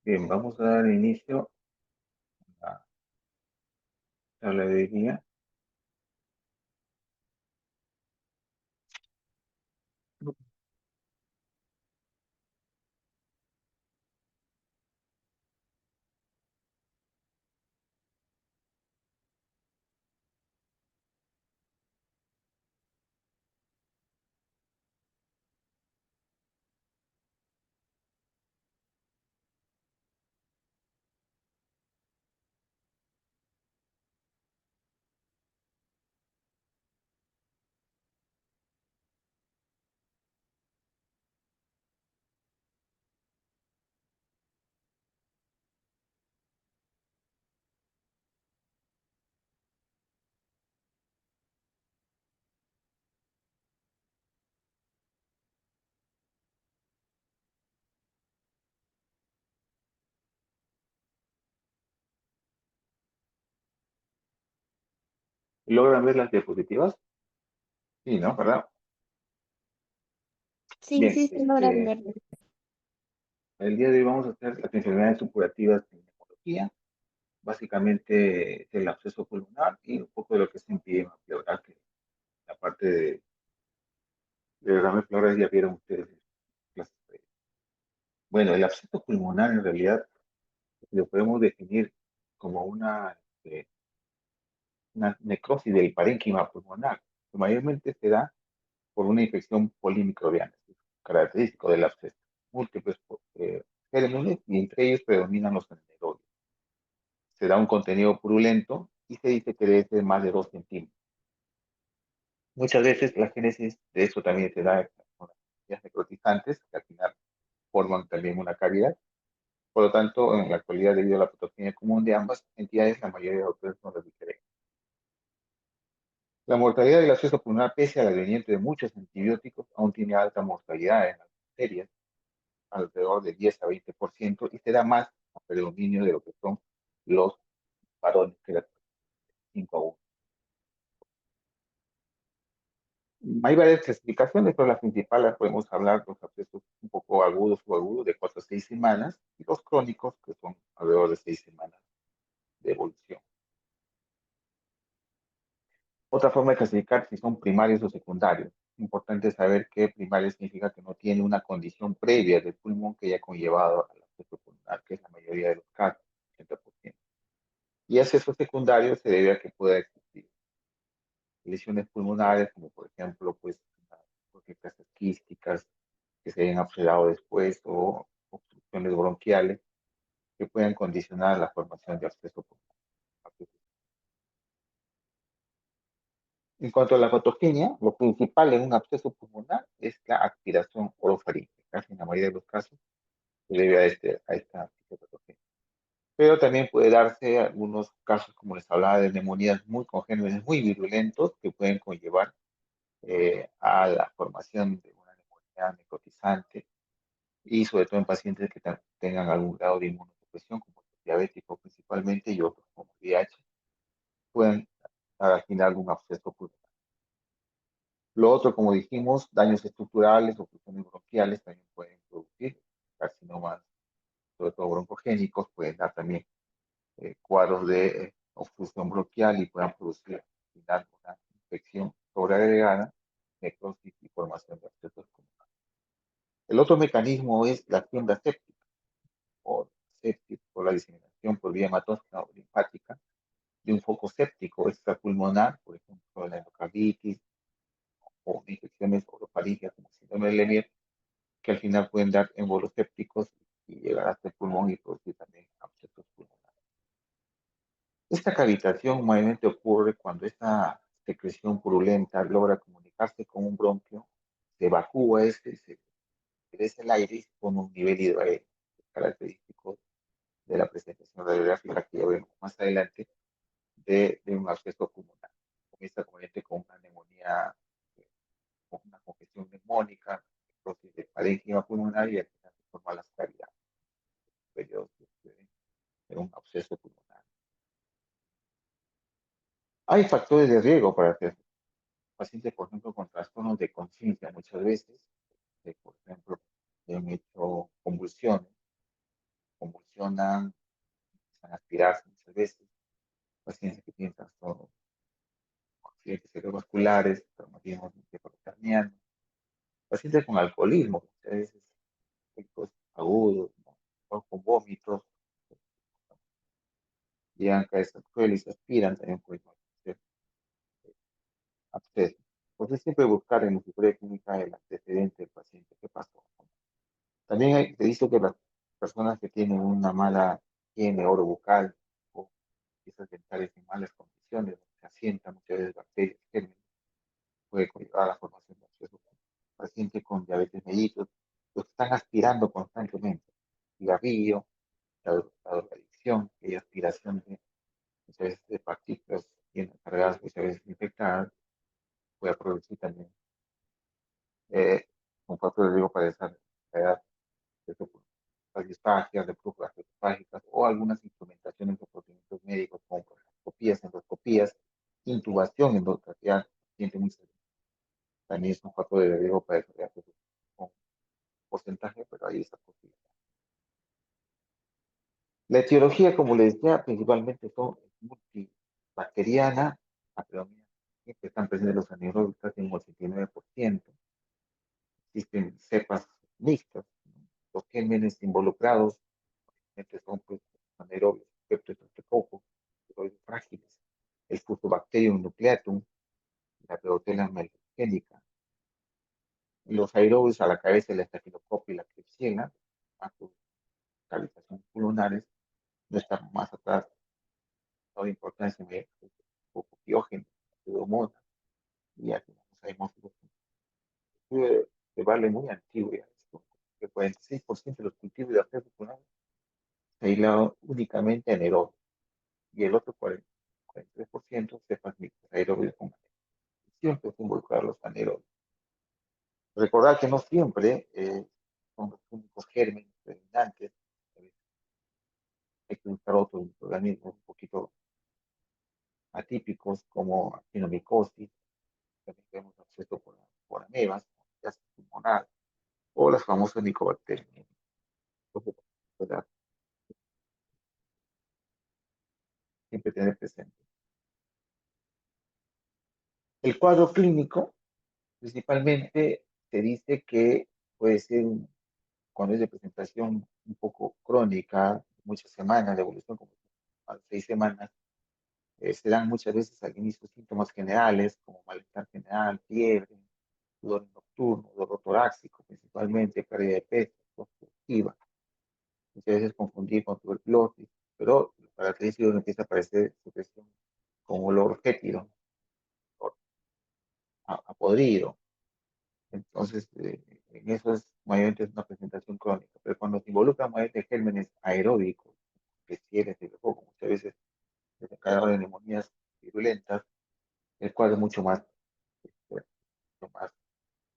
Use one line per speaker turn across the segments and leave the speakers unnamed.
Bien, vamos a dar inicio a la tabla de hoy día. ¿Logran ver las diapositivas? Sí, ¿no? ¿Verdad?
Sí,
Bien,
sí, sí, logran verlo.
el día de hoy vamos a hacer las enfermedades supurativas en neumología. Básicamente es el absceso pulmonar y un poco de lo que es enfisema pleural, que la parte de derrame pleural ya vieron ustedes en clases previas. Bueno, el absceso pulmonar en realidad lo podemos definir como una necrosis del parénquima pulmonar, que mayormente se da por una infección polimicrobiana, característico del absceso. Múltiples gérmenes y entre ellos predominan los anaerobios. Se da un contenido purulento y se dice que debe ser más de 2 centímetros. Muchas veces la génesis de eso también se da con las bacterias necrotizantes, que al final forman también una cavidad. Por lo tanto, en la actualidad, debido a la patogenia común de ambas entidades, la mayoría de autores no las diferencian. La mortalidad del absceso pulmonar, pese al advenimiento de muchos antibióticos, aún tiene alta mortalidad en las bacterias, alrededor de 10 a 20%, y se da más a predominio de lo que son los varones, que era 5 a 1. Hay varias clasificaciones, pero las principales podemos hablar de los abscesos un poco agudos o agudos de 4 a 6 semanas, y los crónicos, que son alrededor de 6 semanas de evolución. Otra forma de clasificar si son primarios o secundarios. Importante saber que primario significa que no tiene una condición previa del pulmón que haya conllevado al absceso pulmonar, que es la mayoría de los casos, 80%. Y acceso secundario se debe a que pueda existir lesiones pulmonares, como por ejemplo, pues, bronquiectasias quísticas que se hayan abscedado después o obstrucciones bronquiales que puedan condicionar la formación de absceso pulmonar. En cuanto a la patogenia, lo principal en un absceso pulmonar es la aspiración orofaríngea. Casi en la mayoría de los casos se debe a esta patogenia. Pero también puede darse algunos casos, como les hablaba, de neumonías muy congénitas, muy virulentos, que pueden conllevar a la formación de una neumonía necrotizante y sobre todo en pacientes que tengan algún grado de inmunosupresión, como los diabéticos principalmente y otros como VIH, pueden al final algún absceso pulmonar. Lo otro, como dijimos, daños estructurales, obstrucciones bronquiales también pueden producir carcinomas, sobre todo broncogénicos, pueden dar también cuadros de obstrucción bronquial y puedan producir al final una infección sobreagregada, necrosis y formación de abscesos pulmonares. El otro mecanismo es la tienda séptica o sepsis por la diseminación por vía hematógena o linfática de un foco séptico extrapulmonar, por ejemplo, la endocarditis o infecciones orofaringeas como síndrome de Lemierre, que al final pueden dar émbolos sépticos y llegar hasta el pulmón y producir también abscesos pulmonares. Esta cavitación mayormente ocurre cuando esta secreción purulenta logra comunicarse con un bronquio, se evacúa se crece el aire y se pone un nivel hidroaéreo característico de la presentación radiográfica que ya vemos más adelante de un absceso pulmonar. Comienza con una neumonía, con una congestión neumónica, necrosis de parénquima pulmonar y al final se forma la cavidad, periodos de un absceso pulmonar. Hay factores de riesgo para hacer pacientes, por ejemplo, con trastornos de conciencia muchas veces, por ejemplo, han hecho convulsiones convulsionan, empiezan a aspirarse muchas veces, pacientes que tienen trastornos, accidentes cerebrovasculares, traumatismo craneano, pacientes con alcoholismo, muchas veces efectos agudos, ¿no? O con vómitos, llegan a cabeza cruel y se aspiran, también pueden ser abscesos. Entonces siempre buscar en la historia clínica el antecedente del paciente, qué pasó. También se dice que las personas que tienen una mala higiene orobucal o piezas dentales en malas condiciones, donde se asientan muchas veces bacterias, gérmenes, puede conllevar a la formación de abscesos. Pacientes con diabetes mellitus, los que están aspirando constantemente, cigarrillo, la drogadicción y aspiración de, muchas veces de partículas bien cargadas, muchas veces infectadas, puede producir también un factor de riesgo para desarrollar las disfagias, de púrpuras esofágicas o algunas instrumentaciones o procedimientos médicos como colonoscopías, endoscopías, intubación endotraqueal, paciente muy severo. También es un factor de riesgo para desarrollar con porcentaje, pero hay esa posibilidad. La etiología, como les decía, principalmente son multibacteriana, la predominante, que están presentes los anaerobios casi en un 89%. Existen cepas mixtas, ¿no? Los gérmenes involucrados son pues, anaerobios, streptococcus, anaerobios frágiles, el Fusobacterium nucleatum, la Protella melgénica, los aerobios a la cabeza, el estafilococo y la Klebsiella, a sus cavitaciones pulmonares, no están más atrás, no de importancia, poco piógeno, pseudomonas, y aquí sabemos que vale muy antiguo ya esto, que el 46% de los cultivos de arroz pulmonar se aislaron únicamente anaerobios y el otro 43% cepas mixtas, aerobios con siempre se involucrar los anaerobios. Recordar que no siempre son los únicos gérmenes predominantes, hay que buscar otros organismos un poquito atípicos como actinomicosis, también tenemos acceso por amebas, gases pulmonar, o las famosas micobacterias. Entonces, ¿verdad? Siempre tener presente. El cuadro clínico, principalmente, se dice que puede ser cuando es de presentación un poco crónica, muchas semanas de evolución, como a 6 semanas, se dan muchas veces al inicio síntomas generales como malestar general, fiebre, sudor nocturno, dolor torácico, principalmente pérdida de peso, consultiva, muchas veces confundir con tuberculosis, pero lo característico es que empieza a aparecer supresión con olor fétido, olor a podrido. Entonces, en eso es mayormente es una presentación crónica, pero cuando se involucran mayormente gérmenes aeróbicos, especiales de poco, muchas veces desencadenadores de neumonías virulentas, el cuadro es mucho más, mucho más,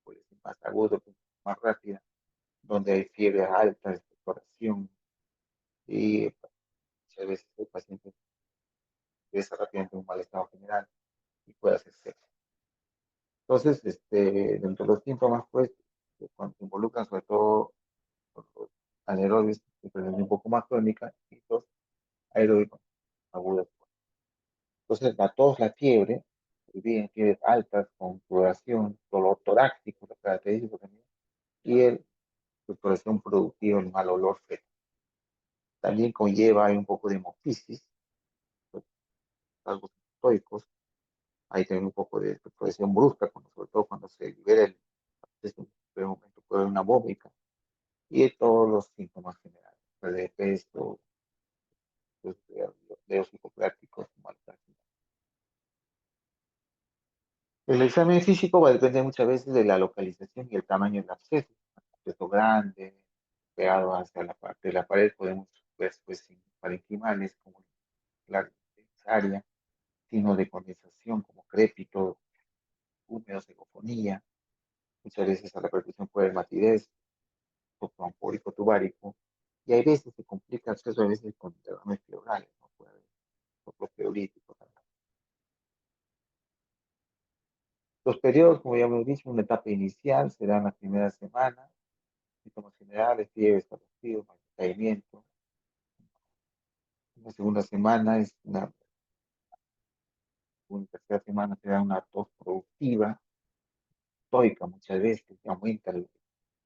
pues, más agudo, más rápido, donde hay fiebre alta, expectoración, y muchas veces el paciente empieza rápidamente un mal estado general y puede hacer sepsis. Entonces, dentro de los síntomas, pues, cuando se involucran sobre todo los anaerobios, que presentan un poco más crónica, y los aeróbicos agudos. Entonces, la tos, la fiebre, bien, fiebres altas con sudoración, dolor torácico, la característica también, y el exploración productiva, el mal olor fecal. También conlleva un poco de hemofisis, pues, rasgos estoicos, hay también un poco de exploración brusca, sobre todo cuando se libera es un momento puede haber una vómica, y todos los síntomas generales, pérdida de peso, los dedos hipopláticos, malestar. El examen físico va a depender muchas veces de la localización y el tamaño del absceso. Un absceso grande, pegado hacia la parte de la pared, podemos ver pues, parenquimales como la área, signos de condensación como crépito, húmedos, egofonía. Muchas veces a la percusión puede haber matidez, o trombólico tubárico, y hay veces se complica el acceso a veces con derrames pleurales, ¿no? Puede haber otros pleuríticos. Los periodos, como ya hemos dicho, una etapa inicial será en la primera semana, síntomas generales, fiebre, escalofríos, caimiento, La segunda semana es una tercera semana te da una tos productiva, tóica muchas veces, que aumenta la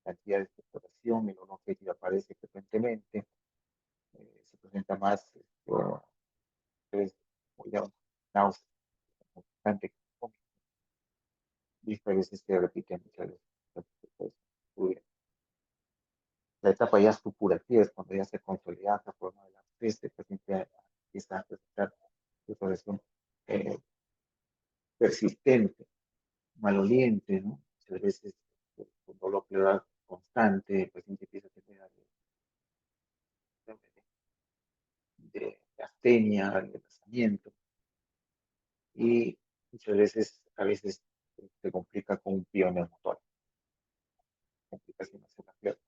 cantidad de expectoración, el olor fétido aparece frecuentemente, se presenta más, pues, como ya, náuseas, constante, y a veces se repiten muchas veces. Entonces, pues, la etapa ya supurativa es cuando ya se consolida la forma de la peste, el paciente empieza a presentar sudoración persistente, maloliente, ¿no? Muchas veces con dolor pleural constante, el paciente empieza a tener de astenia, de lanzamiento, y muchas veces, a veces se complica con un pioneumotórax, complicaciones en la pierna.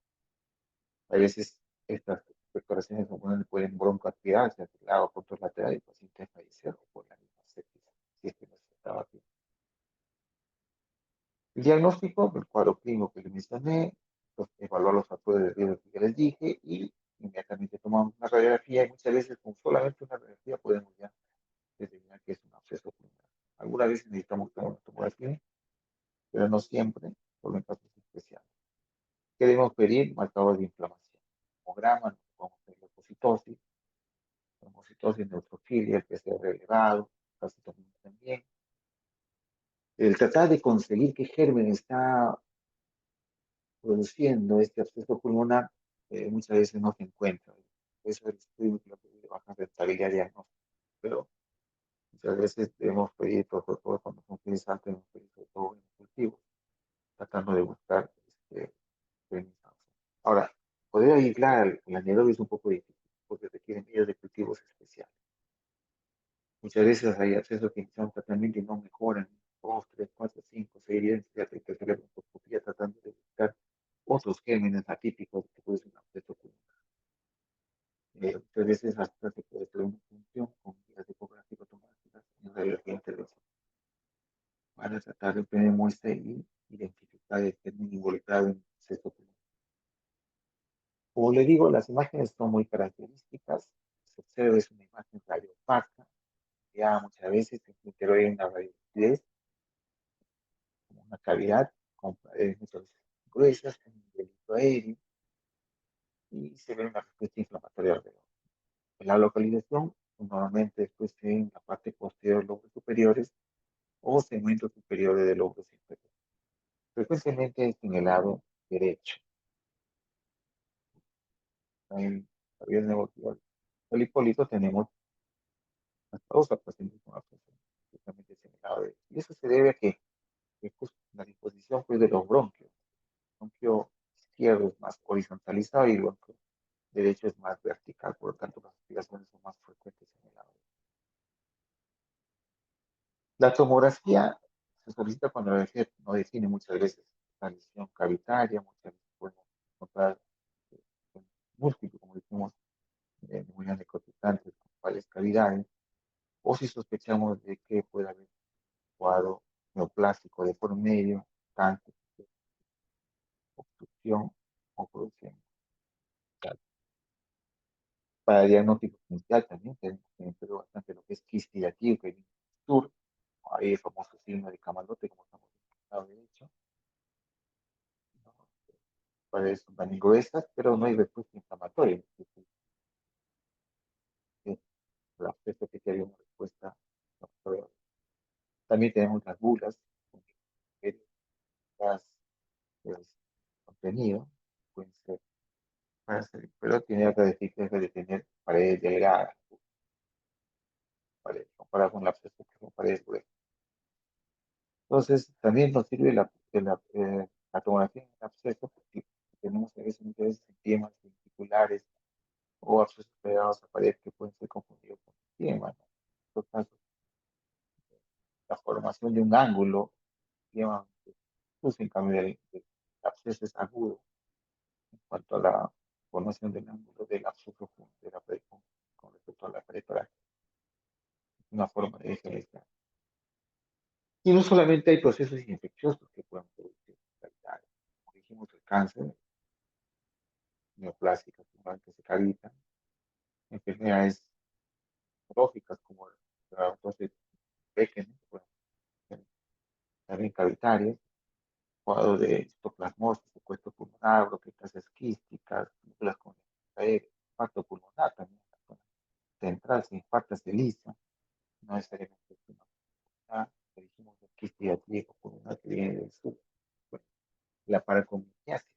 A veces estas perforaciones pulmonares pueden broncoaspirarse hacia el lado lateral y el paciente fallecer o por la misma sepsis, si es que no se estaba bien. El diagnóstico, el cuadro clínico que les mencioné, pues, evaluar los factores de riesgo que les dije y inmediatamente tomamos una radiografía y muchas veces con solamente una radiografía podemos ya determinar que es un absceso pulmonar. Algunas veces necesitamos tomar una tomografía, pero no siempre, solo en casos especiales. Queremos pedir marcadores de inflamación, hemograma, podemos hacer leucocitosis, neutrofilia, el PCR elevado, calcitonina también. El tratar de conseguir qué germen está produciendo este absceso pulmonar muchas veces no se encuentra. Eso es el estudio que de baja rentabilidad diagnóstica. Pero muchas veces debemos pedir, sobre todo cuando son utilizados, debemos pedir sobre todo en cultivos, tratando de buscar germinados. Ahora, poder aislar la anaerobio es un poco difícil porque requiere medios de cultivos especiales. Muchas veces hay acceso que inician un tratamiento y no mejoran. 2, 3, 4, 5, 6 días ya hay que hacer la broncoscopía tratando de buscar otros gérmenes atípicos que puede ser un absceso pulmonar. Muchas veces hasta se puede hacer una función con guías ecográfico-tomográficas en radiología de intervención para tratar de obtener muestra y identificar el germen involucrado en el absceso pulmonar. Como le digo, las imágenes son muy características. Se observa es una imagen radiopaca, ya muchas veces se interior hay una radiopacidez, como una cavidad con paredes muchas veces gruesas, con un delito aéreo, y se ve una respuesta inflamatoria alrededor. En la localización, normalmente después en la parte posterior de los lóbulos superiores o segmentos superiores de lóbulos inferiores. Frecuentemente es en el lado derecho. En la vía neurotibial del hipólito tenemos hasta dos pacientes con absceso, justamente es en el lado derecho. Y eso se debe a que pues, la disposición pues, de los bronquios. El bronquio izquierdo es más horizontalizado y el bronquio derecho es más vertical, por lo tanto las aspiraciones son más frecuentes en el lado derecho. La tomografía se solicita cuando la radiografía no define muchas veces la lesión cavitaria, muchas veces podemos encontrar múltiples, como decimos, neumonías necroticantes con varias cavidades, o si sospechamos de que puede haber cuadro neoplásico de por medio, cáncer, obstrucción o producción. Para diagnóstico inicial también tenemos que entender bastante lo que es quistilativo, que viene del sur, ahí el famoso signo de camalote, como estamos en el lado derecho, ¿no? Paredes son tan gruesas, pero no hay respuesta inflamatoria. Es decir, que la respuesta que hay una respuesta inflamatoria. También tenemos las bulas, con gas, pues, contenido, pueden ser, pero tiene la característica de tener paredes delgadas, paredes, comparado con la absceso que son paredes gruesas. Entonces, también nos sirve la tomografía en absceso porque tenemos a veces, muchas veces temas ventriculares o abscesos pegados a pared que pueden ser confundidos con edema, ¿no? En estos casos, la formación de un ángulo, edema, pues, en cambio del absceso es agudo en cuanto a la formación del ángulo del absceso de la pared con respecto a la pared torácica. Es una forma de diferenciar. Y no solamente hay procesos infecciosos que pueden producir cavidades. Como dijimos, el cáncer, neoplásicas, que se cavitan, enfermedades patológicas como la entonces Beckham, bueno, también cavitarias, cuadros de histoplasmosis, secuestro pulmonar, bronquiolitis quísticas, películas con infarto pulmonar también, la zona central se infarta, se lisa, no necesariamente es una pulmonar, le dijimos de quiste diatrigo pulmonar que viene del sur, bueno, la paracomiasis,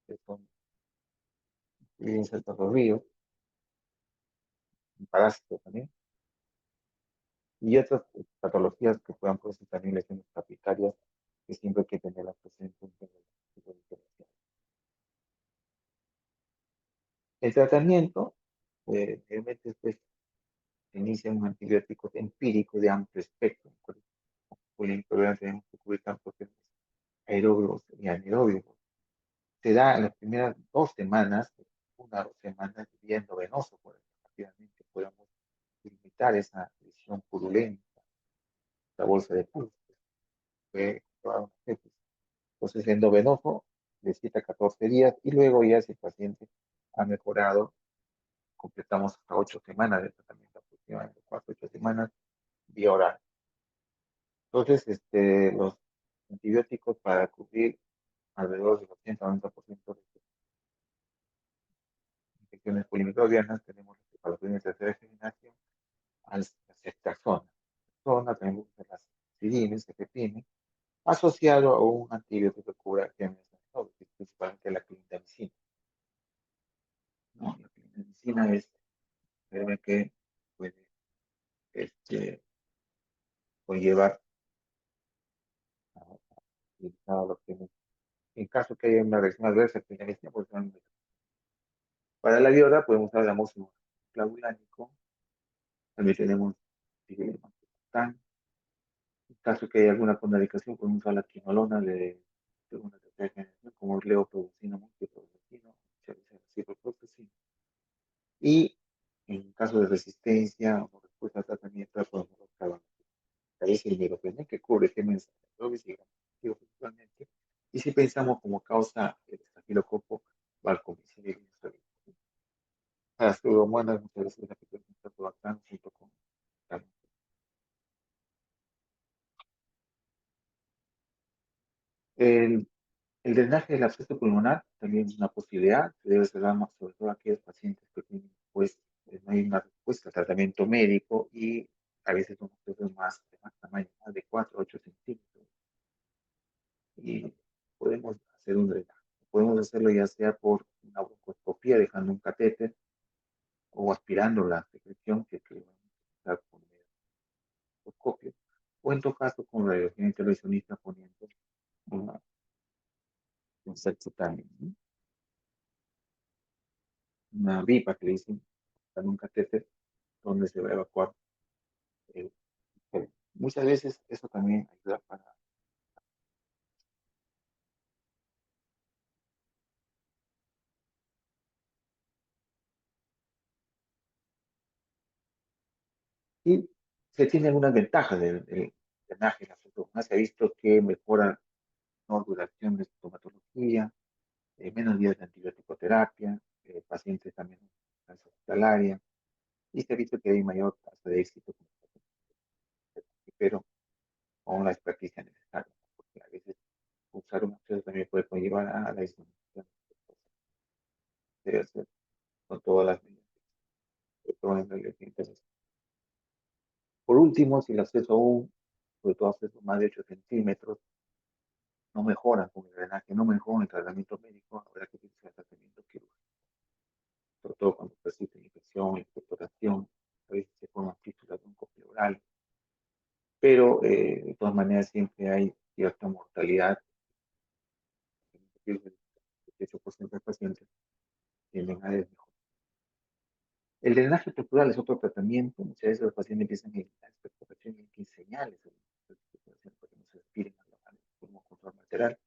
que son viven cerca de los ríos, un parásito también, y otras patologías que puedan producir también lesiones capitarias, que siempre hay que tenerlas presentes en el tipo de intervención. El tratamiento, realmente pues, se inicia un antibiótico empírico de amplio espectro, con la intolerancia tenemos que cubrir tanto temas aeróbicos y anaeróbicos. Se da en las primeras 2 semanas, 1 o 2 semanas de vía endovenoso, por rápidamente podemos limitar esa lesión purulenta, la bolsa de pus, fue comprobado en los jefes. Entonces, endovenoso de 7 a 14 días y luego ya si el paciente ha mejorado, completamos hasta 8 semanas de tratamiento, aproximadamente 4 8 semanas, vía oral. Entonces, los antibióticos para cubrir alrededor del 80-90% de las infecciones polimicrobianas, tenemos las preparaciones de tercera generación, al ceftriaxona. Zona, tenemos las aspirinas, cefepime, asociado a un antibiótico que cubre gérmenes anaerobios, principalmente la clindamicina, ¿no? La clindamicina es créeme que puede este, conllevar a los que en caso que haya una reacción adversa, clindamicina, pues, para la viola podemos usar el amóxido clavulánico, también tenemos tan, en caso que haya alguna contraindicación, podemos usar la quinolona de segunda tercera generación, como leoproducina, multiproducina, ciprofloxacina. Y en caso de resistencia o respuesta al tratamiento, podemos usar es el miedopené que cubre gérmenes anaerobios y gram-positivos principalmente. Y si pensamos como causa el estafilococo vancomycin para las pseudomonas, muchas veces la que bacán junto con el, el drenaje del absceso pulmonar también es una posibilidad, se debe hacer más sobre todo a aquellos pacientes que tienen, pues, no hay una respuesta al tratamiento médico y a veces son objetos de más tamaño, más de 4 o 8 centímetros. Y podemos hacer un drenaje. Podemos hacerlo ya sea por una broncoscopía, dejando un catéter o aspirando la secreción que vamos a usar con el broncoscopio, o en todo caso con radiología intervencionista poniendo una, un sexo también, ¿no? Una VIPA que le dicen, en un catéter donde se va a evacuar el, muchas veces eso también ayuda para. Y se tiene algunas ventajas del drenaje. Se ha visto que mejora no duración de sintomatología, menos días de antibiótico-terapia, pacientes también en estancia hospitalaria, y se ha visto que hay mayor tasa de éxito, pero con la experticia necesaria, porque a veces usar un acceso también puede conllevar a la disminución de hacer con todas las medidas que toman en el interés. Por último, si el acceso aún, sobre todo acceso más de 8 centímetros, no mejora con el drenaje, no mejora el tratamiento médico, habrá que utilizar tratamiento quirúrgico, sobre todo cuando persiste la infección, la expectoración, a veces se forman fístulas de un pleural, pero de todas maneras siempre hay cierta mortalidad. El 18% de pacientes tienden a desmejorar. El drenaje estructural es otro tratamiento. Muchas veces los pacientes empiezan en la expectoración y hay que enseñarles porque no se respiren al pulmón con forma lateral.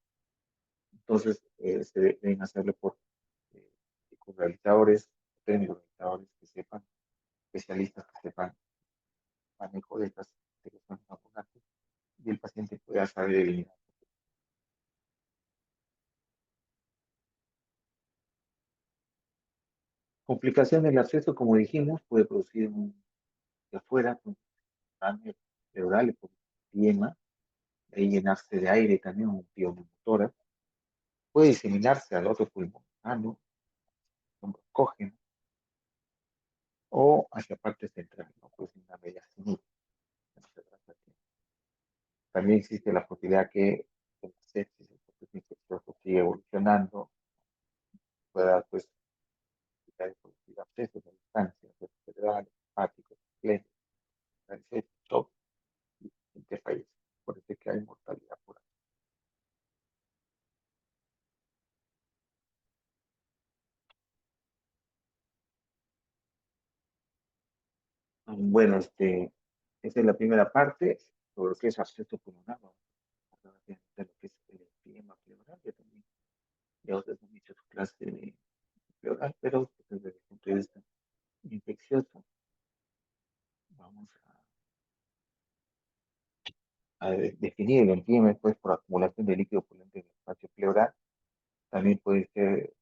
Entonces, se deben hacerlo por eh, realizadores, técnicos realizadores que sepan, especialistas que sepan manejo de estas situaciones ambulantes y el paciente pueda saber eliminar. Complicación del absceso, como dijimos, puede producir de afuera, con daño pleural, por edema, de ahí llenarse de aire también, un pneumotórax. Puede diseminarse al otro pulmón, un broncogen, o hacia parte central, ¿no? Pues una media sinus. También existe la posibilidad que el sepsis, el proceso infeccioso sigue evolucionando, pueda pues producir abscesos de distancia, cerebrales, hepáticos, escleros, shock y te fallece. Por eso es que hay mortalidad por ahí. Bueno, esa es la primera parte sobre lo que es absceso pulmonar. Vamos a hablar de lo que es el enfisema pleural, que también ya ustedes han dicho su clase de pleural, pero desde el punto de vista infeccioso, vamos a definir el enfisema después por acumulación de líquido purulento en el espacio pleural. También puede ser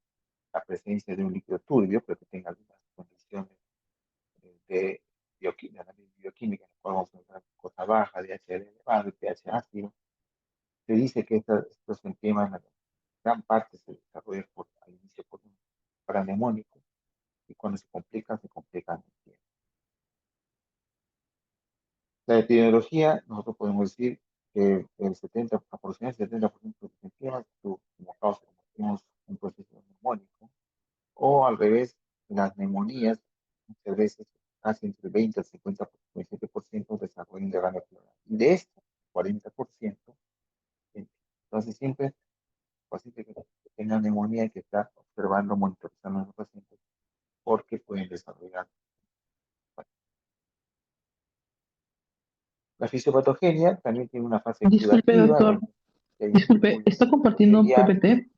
la presencia de un líquido turbio, pero que tenga algunas condiciones de bioquímica, en la cual vamos a encontrar cosa baja, DHL elevado, pH ácido. Se dice que estos enzimas, en gran parte se desarrollan al inicio por un paranemónico y cuando se complican el tiempo. La epidemiología, nosotros podemos decir que el 70, aproximadamente el 70% de los enzimas, como causa, como decimos, un proceso neumónico, o al revés, las neumonías, muchas veces casi entre el 20 al 50, 57% desarrollan derrame pleural. Y de esto, 40%, entonces siempre paciente que tenga neumonía y que está observando, monitorizando a los pacientes, porque pueden desarrollar. La fisiopatogenia también tiene una fase
Disculpe,
exudativa,
doctor.
donde hay un
Disculpe,
desarrollo
¿está compartiendo un
ciliar,
PPT?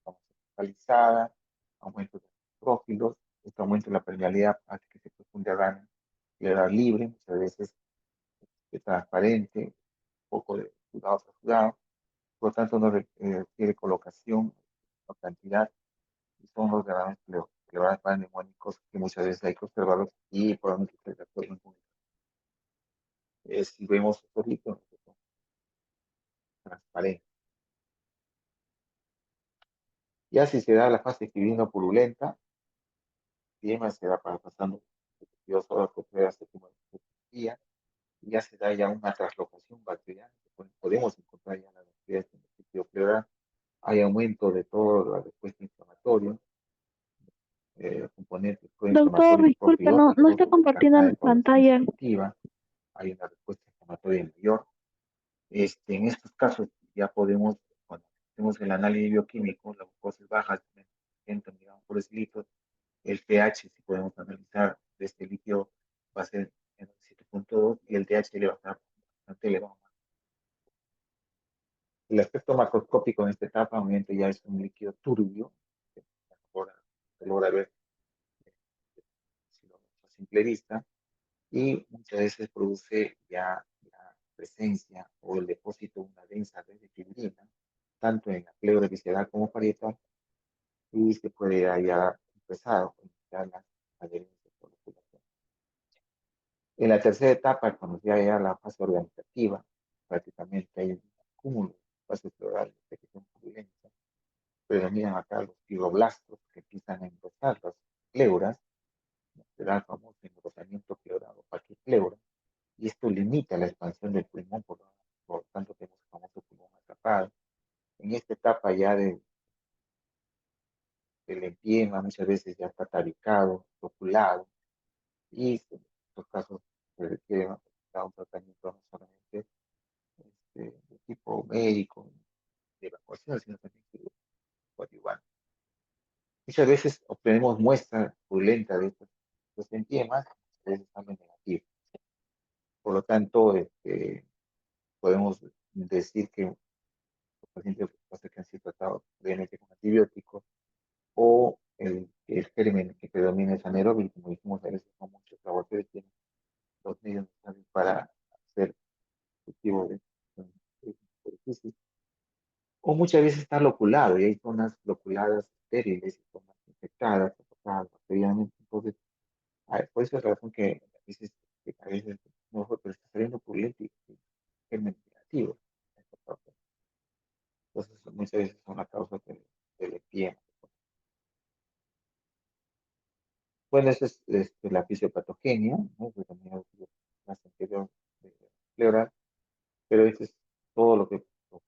focalizada, aumento de prófilos, este aumento de la permeabilidad hace que se produzca un derrame pleural libre, muchas veces es transparente, poco de sudado a sudado, por lo tanto no requiere colocación o cantidad, y son los derrames pleurales paraneumónicos que muchas veces hay que observarlos y probablemente se resuelven con si vemos estos líquidos transparentes. Ya si se da la fase fibrino-purulenta, bien se va pasando 72 horas por pruebas de día, y ya se da ya una translocación bacteriana, podemos encontrar ya la bacteria en el sitio pleural, hay aumento de toda la respuesta inflamatoria, componentes
Doctor,
proinflamatorios
disculpe, no
profilácticos,
está compartiendo
cascada de
en
coagulación
pantalla.
instructiva, hay una respuesta inflamatoria mayor. En estos casos ya podemos, cuando hacemos el análisis bioquímico, la glucosa es baja, digamos, por decilitro, el pH, si podemos analizar de este líquido, va a ser en 7.2 y el DHL va a estar bastante elevado. El aspecto macroscópico en esta etapa, obviamente, ya es un líquido turbio, que se logra ver si lo vemos a simple vista, y muchas veces produce ya la presencia o el depósito de una densa red de fibrina, tanto en la pleura visceral como parietal, y se puede hallar empezar a iniciar las adherencias por circulación. En la tercera etapa, cuando ya la fase organizativa, prácticamente hay un cúmulo de fases pleurales de secreción purulenta, predominan acá los fibroblastos que empiezan a engrosar las pleuras, será el famoso engrosamiento pleural o paquipleura, y esto limita la expansión del pulmón, por lo tanto tenemos el famoso pulmón atrapado. En esta etapa ya del empiema, muchas veces ya está tabicado, oculado, y en estos casos se requiere un tratamiento no solamente de tipo médico, de evacuación, sino también coadyuvante. Muchas veces obtenemos muestras purulentas de estos empiemas, a veces también negativas. Por lo tanto, podemos decir que los pacientes que han sido tratados previamente con antibióticos o el germen que predomina es anaeróbico, como dijimos, a veces son muchos laboratorios tienen los medios necesarios para hacer cultivo de superficie, o muchas veces está loculado y hay zonas loculadas estériles y zonas infectadas, bacteriamente, es la razón que a veces nosotros está saliendo purulento y es negativo. Entonces, muchas veces son la causa del empiema. Bueno, esa es la fisiopatogenia, ¿no? Que también ha sido más anterior de pleural, pero este es todo los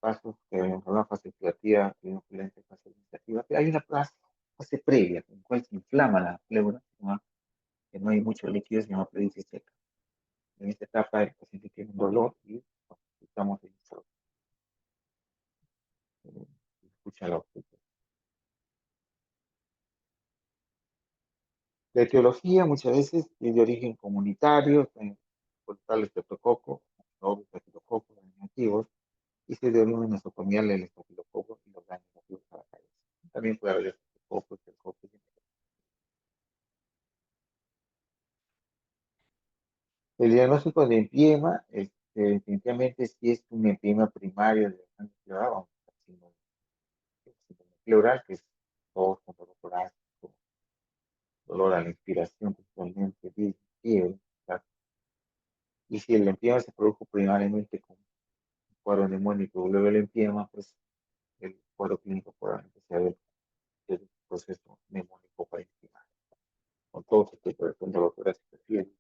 pasos que habíamos hablado, fase explorativa, inoculante, fase administrativa. Pero hay una fase previa, en la cual se inflama la pleura, ¿no? Que no hay mucho líquido, se llama pleuritis seca. En esta etapa el paciente tiene un dolor y bueno, estamos en escucha la obstrucción. La etiología muchas veces es de origen comunitario, por tal estreptococo, o estafilococo, nativos, y se denomina nosocomial el estafilococo y los daños nativos a la cabeza. También puede haber estreptococo, estreptococo. El diagnóstico de empiema, definitivamente si es un empiema primario de la pleural, vamos a síndrome pleural, que es tos con dolor torácico, dolor a la inspiración, principalmente, fiebre, ¿verdad? Y si el empiema se produjo primariamente con un cuadro neumónico, luego el empiema, pues el cuadro clínico probablemente sea del proceso neumónico parenquimal, con todo este tipo de dolor torácico, fiebre.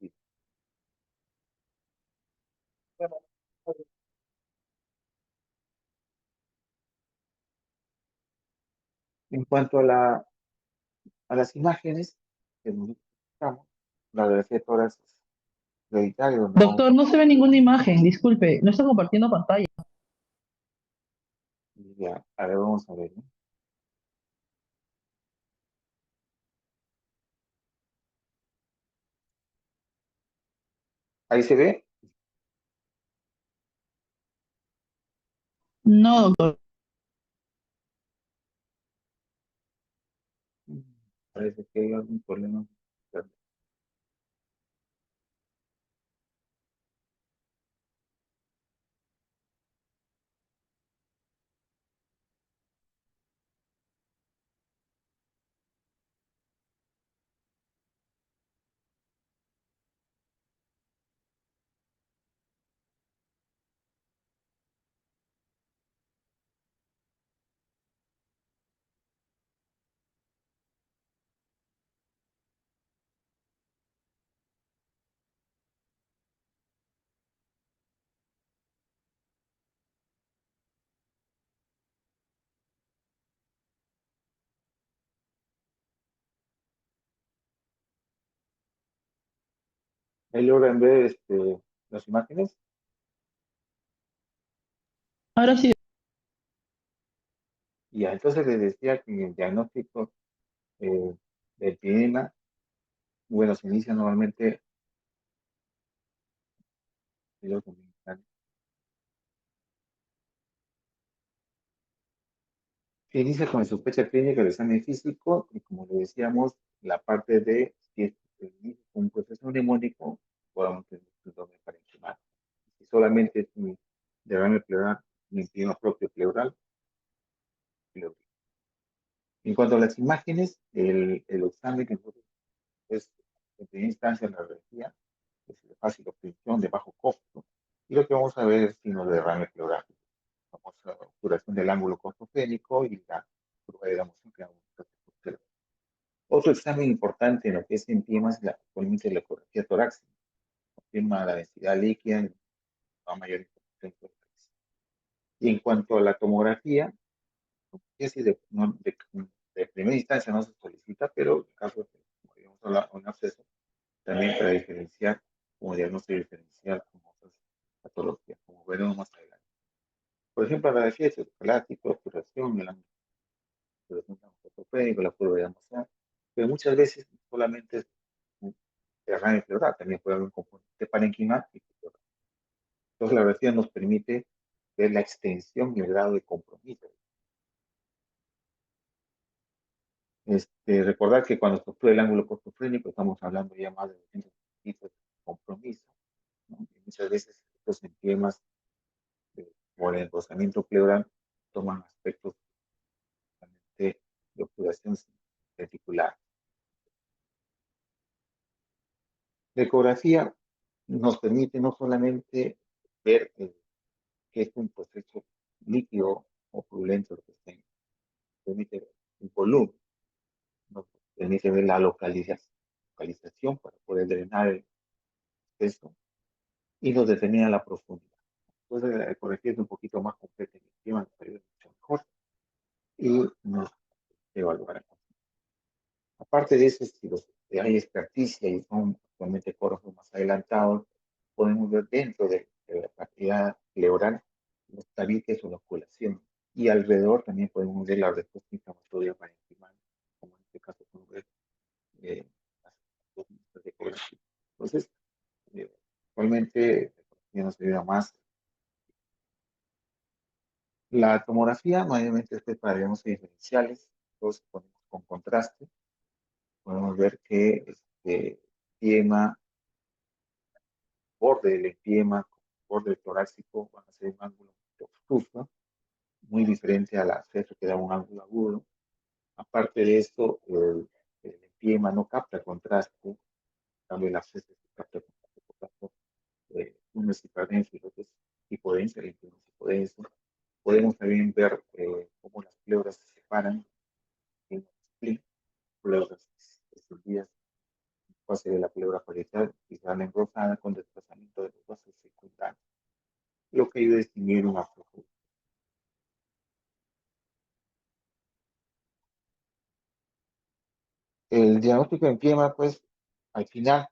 En cuanto a las imágenes que necesitamos, la radiografía de tórax es prioritaria, donde vamos
Doctor, no se ve ninguna imagen, disculpe, no está compartiendo pantalla.
ya, a ver, vamos a ver, ¿no? Ahí se ve.
No, doctor.
Parece que hay algún problema. Ahí logran ver las imágenes.
Ahora sí,
Y ya, entonces les decía que en el diagnóstico eh, del epidema, bueno, se inicia normalmente, se inicia con la sospecha clínica del examen físico y como le decíamos, la parte de si es un proceso neumónico podamos tener síndrome parenquimal. Si solamente es un derrame pleural, un edema propio pleural, pleural. En cuanto a las imágenes, el examen que nosotros es en primera instancia la radiografía, es de fácil obtención, de bajo costo, y lo que vamos a ver es signos de derrame pleural. Vamos a obturación del ángulo costofénico y la curva de la moción que vamos a observar. Otro examen importante en lo que es empiema es actualmente la ecografía torácica. Confirma la densidad líquida en la mayor información. Y en cuanto a la tomografía, es decir, de primera instancia no se solicita, pero en caso de, como digamos, un acceso, también para diferenciar como diagnóstico diferencial con otras patologías, como veremos más adelante. Por ejemplo, la defensa escolástico, obturación, el ángulo ortopédico, la curva de Amazon, pero muchas veces solamente es un derrame pleural, también puede haber un componente parenquimático. Entonces, la radiografía nos permite ver la extensión y el grado de compromiso. Recordar que cuando se obtura el ángulo costofrénico estamos hablando ya más de 200 mililitros de compromiso, ¿no? Y muchas veces estos enzimas por el enrosamiento pleural toman aspectos de obturación reticular. La ecografía nos permite no solamente ver qué es un proceso líquido o purulento, lo que sea, permite ver el volumen, nos permite ver la localización para poder drenar el peso y nos determina la profundidad. Entonces, la ecografía es un poquito más completa en el tema, nos ayuda mucho mejor y nos evaluará. Aparte de eso, si hay experticia y son actualmente ecógrafos más adelantados, podemos ver dentro de la cavidad pleural los tabiques o la oculación. Y alrededor también podemos ver la respuesta inflamatoria parenquimal, como en este caso podemos ver eh, las dos muestras de ecografía. Entonces, eh, actualmente ya nos ayuda más. La tomografía mayormente es para diagnósticos diferenciales, entonces ponemos con contraste, podemos ver que empiema, borde del empiema, borde torácico, van a ser un ángulo obtuso, muy diferente a la ceja que da un ángulo agudo. Aparte de esto, el empiema no capta contraste, en cambio la ceja sí capta contraste, por tanto, uno es hiperdenso y el otro es hipodenso, el empiema es hipodenso. Podemos también ver cómo las pleuras se separan en el spleen, pleuras extendidas, fase de la pleura parietal y sale engrosada con desplazamiento de los vasos secundarios, lo que ayuda a distinguir una profundidad. El diagnóstico de empiema, pues, al final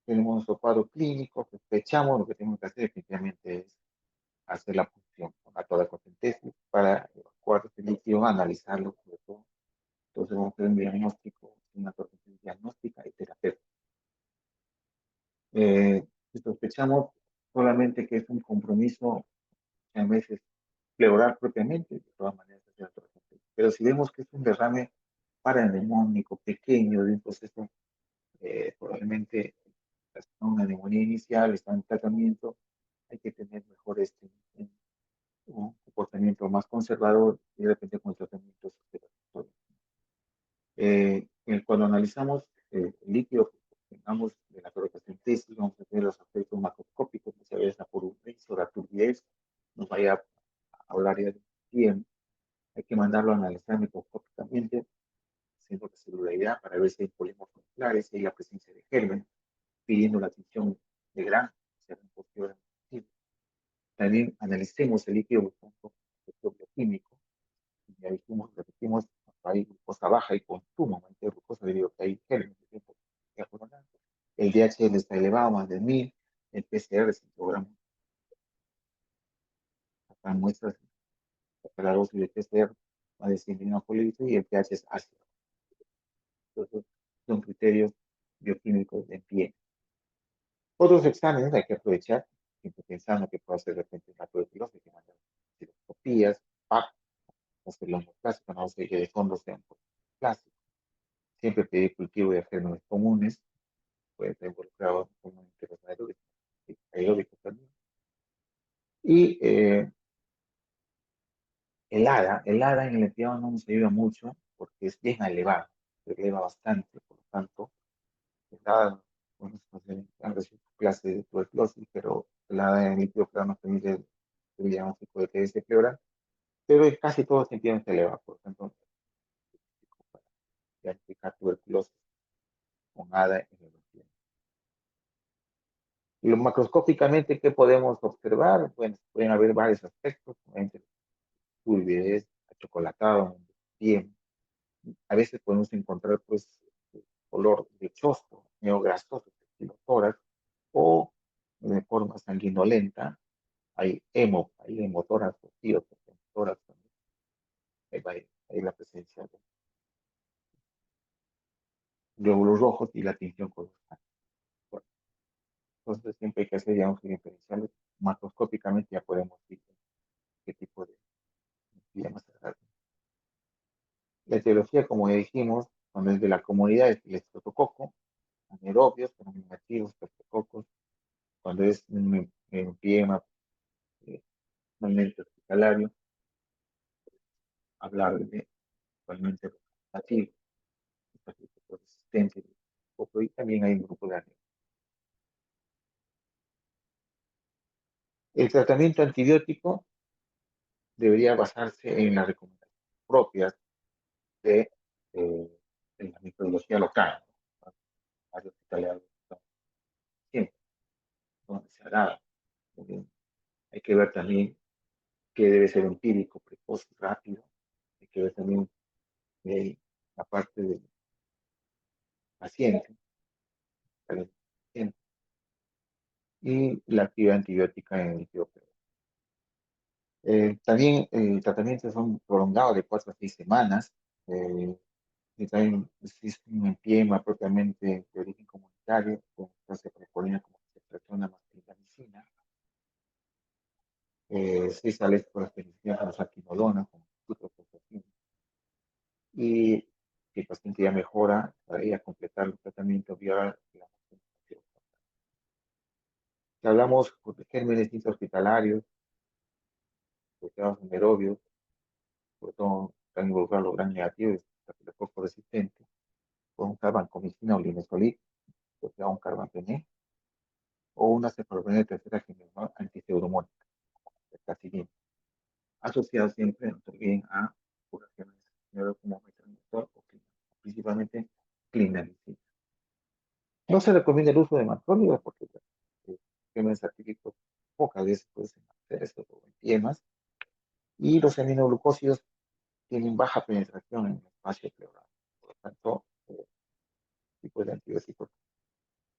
tenemos nuestro cuadro clínico, sospechamos, lo que tenemos que hacer efectivamente es hacer la punción con la toracocentesis para evacuar este líquido, analizarlo, sobre todo. Entonces vamos a hacer un diagnóstico, una toracocentesis diagnóstica y terapéutica. Si sospechamos solamente que es un compromiso, a veces pleural propiamente, de todas maneras, hacer la toracocentesis. Pero si vemos que es un derrame paranemónico pequeño de un proceso probablemente una neumonía inicial, está en tratamiento, hay que tener mejor un comportamiento más conservador y de repente con tratamientos hospitalarios. Cuando analizamos el líquido que tengamos de la colocacentesis, vamos a tener los aspectos macroscópicos, muchas veces la purpurez o la turbidez, nos vaya a hablar ya de bien, hay que mandarlo a analizar microscópicamente, haciendo la celularidad para ver si hay polimorfos claros, si hay la presencia de germen, pidiendo la atención de gran, o sea, también analicemos el líquido buscando efecto bioquímico. Ya dijimos, repetimos, hay glucosa baja y consumo de glucosa debido a que hay gérmenes de tiempo. El DHL está elevado, más de 1000, el PCR 5 gramos. Acá muestras la dosis de PCR, más de 100 miligramos por litro y el pH es ácido. Entonces, son criterios bioquímicos de pie. Otros exámenes hay que aprovechar, siempre pensando que puede ser de repente una tuberculosis, que mandar citoscopías, PAP, hacer los clásicos, no sé que de fondo sean clásicos. Siempre pedir cultivo de gérmenes comunes, puede estar involucrado comúnmente los aeróbicos también. Y el ADA en el empleo no nos ayuda mucho porque es bien elevado, se eleva bastante, por lo tanto, el ADA, bueno, han recibido clase de tuberculosis, pero el ADA en el líquido plano nos permite el diagnóstico de TS pleural, pero casi todos se empiezan a elevar, por lo tanto, para diagnosticar tuberculosis con ADA en el empleo. Y lo macroscópicamente, ¿qué podemos observar? Bueno, pueden haber varios aspectos, entre turbidez, achocolatado, bien. A veces podemos encontrar, pues, color lechoso, neograsoso, estilo tórax, o de forma sanguinolenta. Hay hemotórax, sí, o tórax también. Hay la presencia de glóbulos rojos y la tinción colosal. Bueno, entonces, siempre hay que hacer diagnósticos diferenciales. Macroscópicamente ya podemos ver qué tipo de llamas. La etiología, como ya dijimos, cuando es de la comunidad es el estreptococo, anaerobios, negativos, estreptococos, cuando es un empiema, normalmente hospitalario, hablar de actualmente nativo, resistente, y también hay un grupo de anemia. El tratamiento antibiótico debería basarse en las recomendaciones propias de, de la microbiología local, ¿no? Varios hospitales siempre, donde se hará. Hay que ver también que debe ser empírico, precoz, rápido. Hay que ver también la parte del paciente, del paciente, y la actividad antibiótica en el líquido. También tratamientos son prolongados de 4 a 6 semanas. eh, y también existe un empiema propiamente de origen comunitario, como se propone como concentración más clindamicina. Sí sale por las penicilinas a los antinolona, como ciprofloxacina. Y si el paciente ya mejora, para ir a completar el tratamiento viral, digamos, si hablamos de gérmenes intrahospitalarios, asociados a merobios, sobre todo están involucrados los gran negativos, poco resistente, con un carbamazepina o linezolid, asociado a un carbapenem, o una cefalopramina de tercera generación antiseudomónica, casi asociado siempre, no se olviden, a curaciones como metronidazol o principalmente clindamicina. No se recomienda el uso de macrólidos porque los sistemas artículos pocas veces pueden hacer esto o empiemas, y los aminoglucósidos tienen baja penetración en el espacio pleural. Por lo tanto, tipos de antibióticos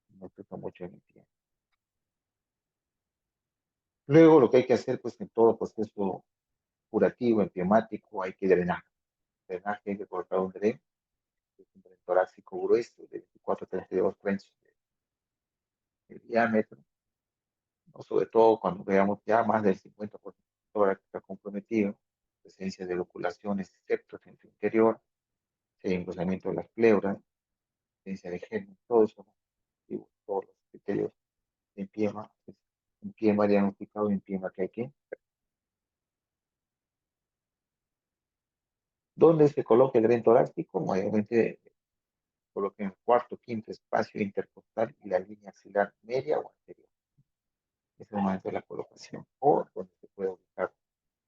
no se usan mucho en el tiempo. Luego, lo que hay que hacer, pues en todo proceso curativo, empiemático, hay que drenar. Drenaje, hay que colocar un dren, que es un dren torácico grueso de 24 a 32 French de diámetro, ¿no? Sobre todo cuando veamos ya más del 50% de tórax está comprometido, presencia de loculaciones, septos en su interior, engrosamiento de las pleuras, presencia de germen, todo eso, ¿no? Todos los criterios de empiema, pues, empiema diagnosticado, empiema que hay que. ¿Dónde se coloca el dren torácico? Mayormente coloca en el cuarto, quinto espacio intercostal y la línea axilar media o anterior. Ese es el momento de la colocación. O donde se puede ubicar,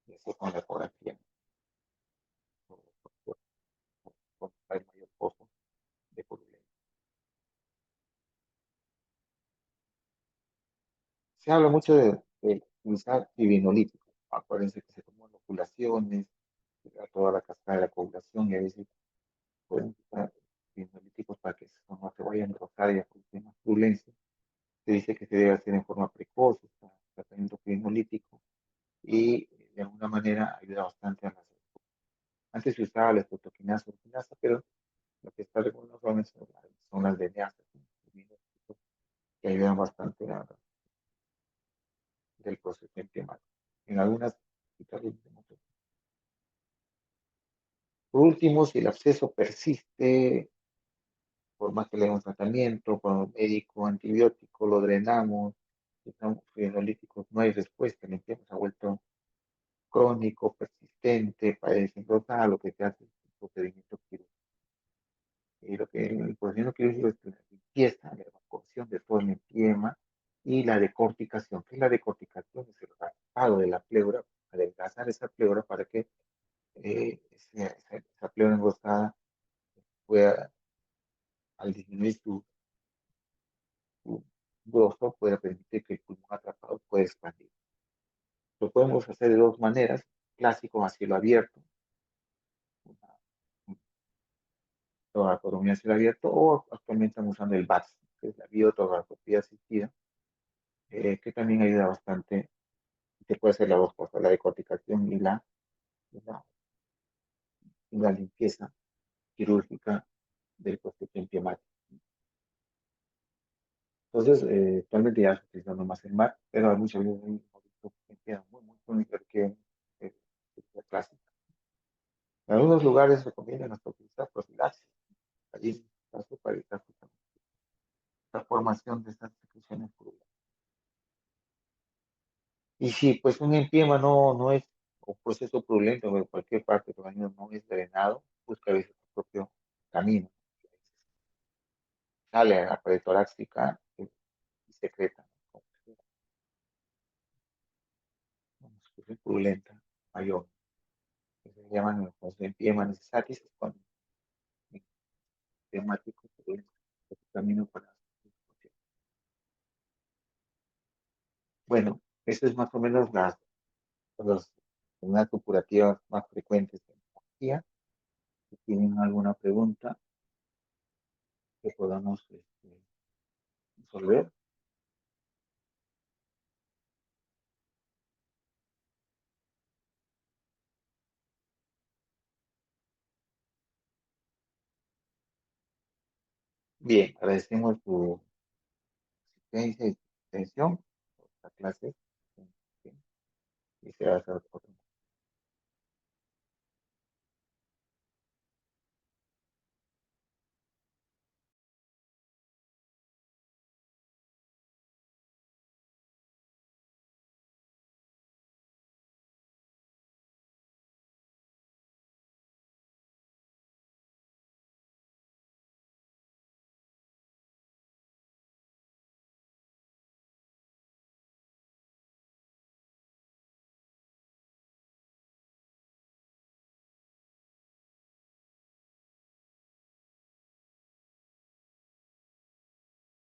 eso con la ecografía, con el mayor foco de purulento. Se habla mucho de utilizar fibrinolíticos. Acuérdense que se toman inoculaciones, toda la cascada de la coagulación, y a veces pueden usar fibrinolíticos para que no se vayan a engrosar y a producir más purulencia. Se dice que se debe hacer en forma precoz, el tratamiento fibrinolítico, y de alguna manera ayuda bastante a las. Antes se usaba la estreptoquinasa, pero lo que está recomendado son las DNAs, que ayudan bastante del proceso enzimático. En algunas por último, si el absceso persiste, por más que le demos tratamiento, con el médico antibiótico, lo drenamos, estamos fibrinolíticos, no hay respuesta, el empiema se ha vuelto crónico, persistente, parece brotar, lo que se hace es un procedimiento quirúrgico. Y lo que el procedimiento quirúrgico es la limpieza, la evacuación de todo el empiema y la decorticación. ¿Qué es la decorticación? Es el raspado de la pleura, adelgazar esa pleura para que esa pleura engrosada pueda, al disminuir su grosor, pueda permitir que el pulmón atrapado pueda expandir. Lo podemos hacer de dos maneras: clásico a cielo abierto, una toracotomía a cielo abierto, o actualmente estamos usando el BATS, que es la biotoracoscopía asistida, que también ayuda bastante. Se puede hacer las dos cosas, la decorticación y la limpieza quirúrgica del proceso empiemático. Entonces, actualmente ya se utilizando más el MAC, pero hay muchas veces un producto que queda muy crónico que es clásica. En algunos lugares recomiendan hasta utilizar profilaxis, allí en caso para evitar la formación de estas secreciones purulentes. Y si pues un empiema no es un proceso purulento de cualquier parte del organismo, no es drenado, busca a veces su propio camino. Sale a la pared torácica y secreta, ¿no? confusión purulenta mayor, que se llaman los enfiemas necesarios, es cuando el temático purulento es el camino para la discusión. Bueno, eso es más o menos las enfermedades supurativas más frecuentes en oncología. Si tienen alguna pregunta que podamos resolver. Bien, agradecemos su asistencia y atención a esta clase. Y será hasta otra.